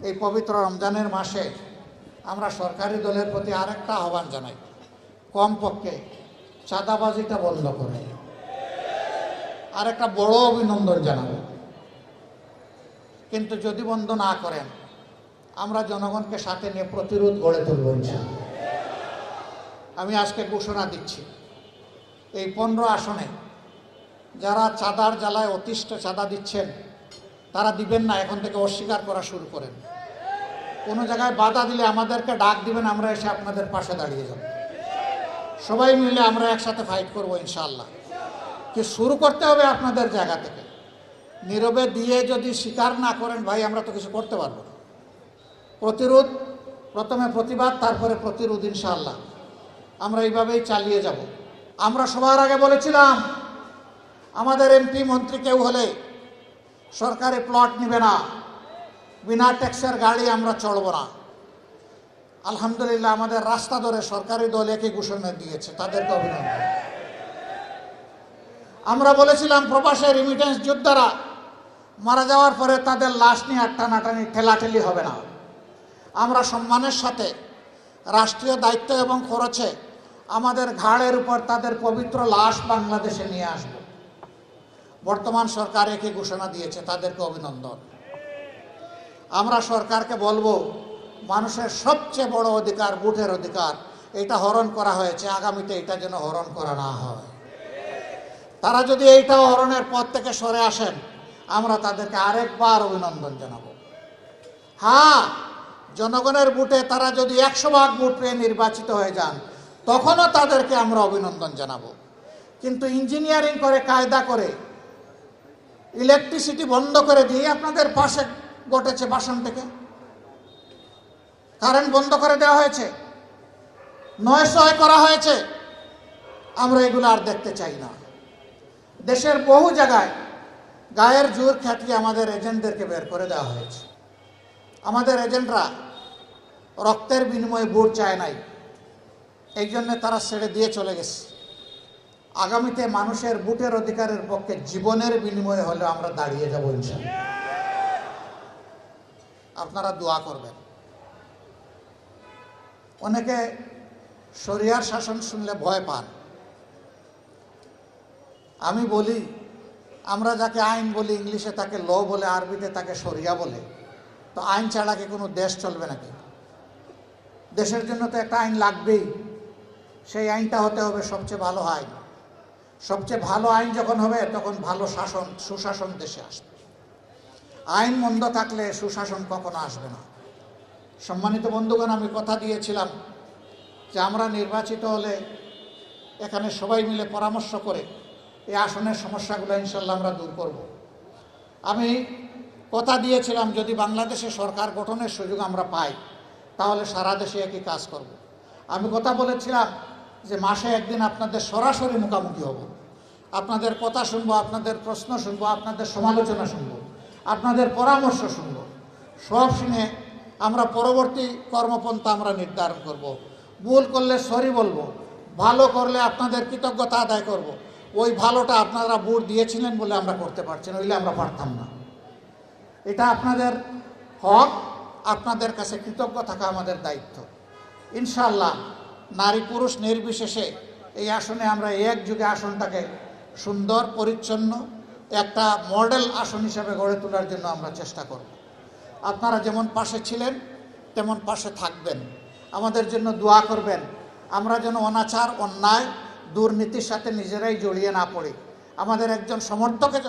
এই পবিত্র রমজানের মাসে আমরা সরকারি দলের প্রতি আরেকটা আহ্বান জানাই, কমপক্ষে চাঁদাবাজিটা বন্ধ করে আরেকটা বড় অভিনন্দন জানাবো। কিন্তু যদি বন্ধ না করেন, আমরা জনগণকে সাথে নিয়ে প্রতিরোধ গড়ে তুলব ইনশাআল্লাহ। আমি আজকে ঘোষণা দিচ্ছি, এই 15 আসনে যারা চাঁদার জ্বালায় অতিষ্ঠ চাঁদা দিচ্ছেন, তারা দিবেন না, এখন থেকে অস্বীকার করা শুরু করেন। কোনো জায়গায় বাধা দিলে আমাদেরকে ডাক দিবেন, আমরা এসে আপনাদের পাশে দাঁড়িয়ে যাব। সবাই মিলে আমরা একসাথে ফাইট করব ইনশাআল্লাহ। কি শুরু করতে হবে আপনাদের জায়গা থেকে। নীরবে দিয়ে যদি স্বীকার না করেন, ভাই আমরা তো কিছু করতে পারবো না। প্রতিরোধ, প্রথমে প্রতিবাদ, তারপরে প্রতিরোধ ইনশাআল্লাহ। আমরা এইভাবেই চালিয়ে যাব। আমরা সবার আগে বলেছিলাম, আমাদের এমপি মন্ত্রী কেউ হলে সরকারি প্লট নিবে না, বিনা ট্যাক্সের গাড়ি আমরা চড়ব না। আলহামদুলিল্লাহ, আমাদের রাস্তা ধরে সরকারি দল একই ঘোষণা দিয়েছে, তাদেরকে অভিনন্দন। আমরা বলেছিলাম, প্রবাসে রিমিটেন্স যোদ্ধারা মারা যাওয়ার পরে তাদের লাশ নিয়ে টানাটানি ঠেলাঠেলি হবে না। আমরা সম্মানের সাথে রাষ্ট্রীয় দায়িত্ব এবং খরচে আমাদের ঘাড়ের উপর তাদের পবিত্র লাশ বাংলাদেশে নিয়ে আসব। বর্তমান সরকার একই ঘোষণা দিয়েছে, তাদেরকে অভিনন্দন। আমরা সরকারকে বলবো, মানুষের সবচেয়ে বড় অধিকার, ভোটের অধিকার, এটা হরণ করা হয়েছে, আগামীতে এটা যেন হরণ করা না হয়। তারা যদি এইটাও হরণের পথ থেকে সরে আসেন, আমরা তাদেরকে আরেকবার অভিনন্দন জানাবো। হ্যাঁ, জনগণের ভোটে তারা যদি 100 ভাগ ভোট পেয়ে নির্বাচিত হয়ে যান, তখনও তাদেরকে আমরা অভিনন্দন জানাবো। কিন্তু ইঞ্জিনিয়ারিং করে, কায়দা করে, ইলেকট্রিসিটি বন্ধ করে দিয়ে আপনাদের পাশে ঘটেছে বাসন থেকে কারেন্ট বন্ধ করে দেওয়া হয়েছে, নয় করা হয়েছে। আমরা এগুলো আর দেখতে চাই না। দেশের বহু জায়গায় গায়ের জোর খাটিয়ে আমাদের এজেন্টদেরকে বের করে দেওয়া হয়েছে। আমাদের এজেন্টরা রক্তের বিনিময়ে ভোট চায় নাই, এই জন্য তারা ছেড়ে দিয়ে চলে গেছে। আগামীতে মানুষের ভোটের অধিকারের পক্ষে জীবনের বিনিময়ে হলেও আমরা দাঁড়িয়ে যাব ইনশাআল্লাহ। আপনারা দোয়া করবেন। অনেকে শরিয়ার শাসন শুনলে ভয় পান। আমি বলি, আমরা যাকে আইন বলি, ইংলিশে তাকে ল বলে, আরবিতে তাকে শরিয়া বলে। তো আইন ছাড়া কি কোনো দেশ চলবে নাকি? দেশের জন্য তো একটা আইন লাগবেই। সেই আইনটা হতে হবে সবচেয়ে ভালো আইন। সবচেয়ে ভালো আইন যখন হবে, তখন ভালো শাসন, সুশাসন দেশে আসবে। আইন মন্দ থাকলে সুশাসন কখনো আসবে না। সম্মানিত বন্ধুগণ, আমি কথা দিয়েছিলাম যে আমরা নির্বাচিত হলে এখানে সবাই মিলে পরামর্শ করে এই আসনের সমস্যাগুলো ইনশাল্লাহ আমরা দূর করব। আমি কথা দিয়েছিলাম, যদি বাংলাদেশে সরকার গঠনের সুযোগ আমরা পাই, তাহলে সারা দেশে একই কাজ করব। আমি কথা বলেছিলাম যে মাসে একদিন আপনাদের সরাসরি মুখোমুখি হব, আপনাদের কথা শুনবো, আপনাদের প্রশ্ন শুনবো, আপনাদের সমালোচনা শুনবো, আপনাদের পরামর্শ শুনবো। সব শুনে আমরা পরবর্তী কর্মপন্থা আমরা নির্ধারণ করব। ভুল করলে সরি বলবো, ভালো করলে আপনাদের কৃতজ্ঞতা আদায় করব। ওই ভালোটা আপনারা ভোট দিয়েছিলেন বলে আমরা করতে পারছি না, হইলে আমরা পারতাম না। এটা আপনাদের হক, আপনাদের কাছে কৃতজ্ঞ থাকা আমাদের দায়িত্ব। ইনশাআল্লাহ নারী পুরুষ নির্বিশেষে এই আসনে আমরা একযুগে আসনটাকে সুন্দর, পরিচ্ছন্ন একটা মডেল আসন হিসাবে গড়ে তোলার জন্য আমরা চেষ্টা করব। আপনারা যেমন পাশে ছিলেন তেমন পাশে থাকবেন, আমাদের জন্য দোয়া করবেন। আমরা যেন অনাচার, অন্যায়, দুর্নীতির সাথে নিজেরাই জড়িয়ে না পড়ি। আমাদের একজন সমর্থকের